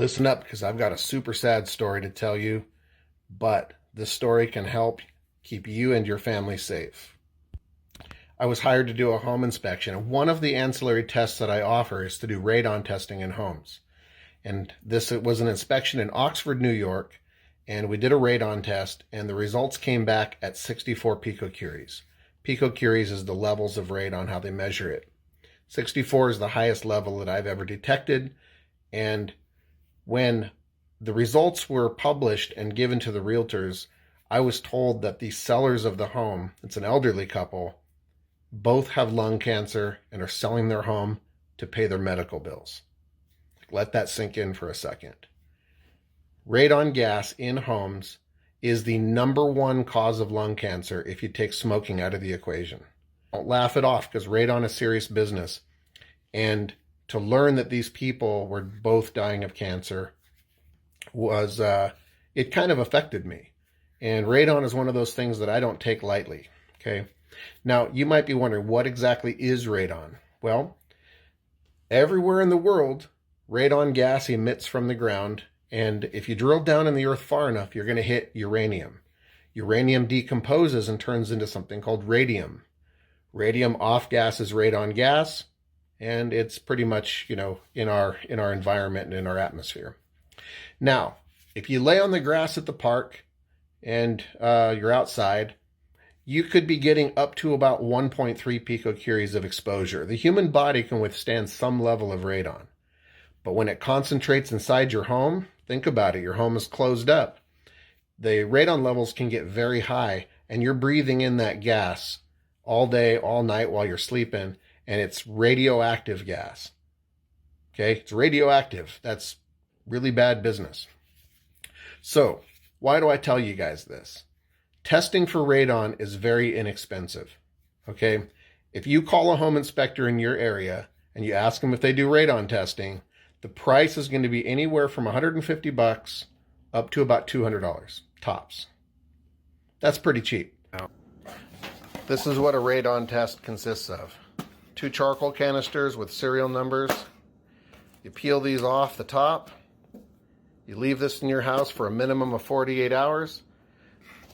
Listen up, because I've got a super sad story to tell you, but this story can help keep you and your family safe. I was hired to do a home inspection, and one of the ancillary tests that I offer is to do radon testing in homes. And this was an inspection in Oxford, New York, and we did a radon test, and the results came back at 64 picocuries. Picocuries is the levels of radon, how they measure it. 64 is the highest level that I've ever detected, and when the results were published and given to the realtors, I was told that the sellers of the home, it's an elderly couple, both have lung cancer and are selling their home to pay their medical bills. Let that sink in for a second. Radon gas in homes is the #1 cause of lung cancer if you take smoking out of the equation. Don't laugh it off, because radon is serious business. And to learn that these people were both dying of cancer was, it kind of affected me. And radon is one of those things that I don't take lightly, okay? Now, you might be wondering, what exactly is radon? Well, everywhere in the world, radon gas emits from the ground, and if you drill down in the earth far enough, you're going to hit uranium. Uranium decomposes and turns into something called radium. Radium off gas is radon gas, and it's pretty much, in our environment and in our atmosphere. Now, if you lay on the grass at the park and you're outside, you could be getting up to about 1.3 picocuries of exposure. The human body can withstand some level of radon. But when it concentrates inside your home, think about it, your home is closed up. The radon levels can get very high, and you're breathing in that gas all day, all night while you're sleeping, and it's radioactive gas. Okay, it's radioactive. That's really bad business. So, why do I tell you guys this? Testing for radon is very inexpensive. Okay, if you call a home inspector in your area and you ask them if they do radon testing, the price is going to be anywhere from $150 up to about $200 tops. That's pretty cheap. This is what a radon test consists of. 2 charcoal canisters with serial numbers. You peel these off the top. You leave this in your house for a minimum of 48 hours.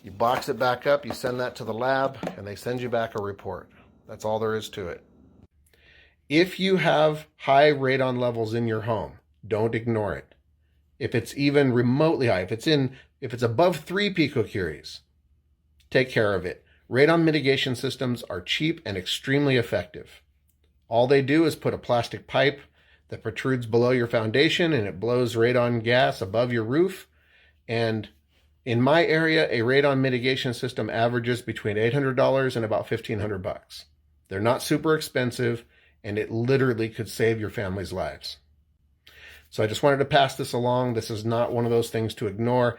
You box it back up, you send that to the lab, and they send you back a report. That's all there is to it. If you have high radon levels in your home, don't ignore it. If it's even remotely high, if it's above 3 picocuries, take care of it. Radon mitigation systems are cheap and extremely effective. All they do is put a plastic pipe that protrudes below your foundation, and it blows radon gas above your roof. And in my area, a radon mitigation system averages between $800 and about $1,500. They're not super expensive, and it literally could save your family's lives. So I just wanted to pass this along. This is not one of those things to ignore.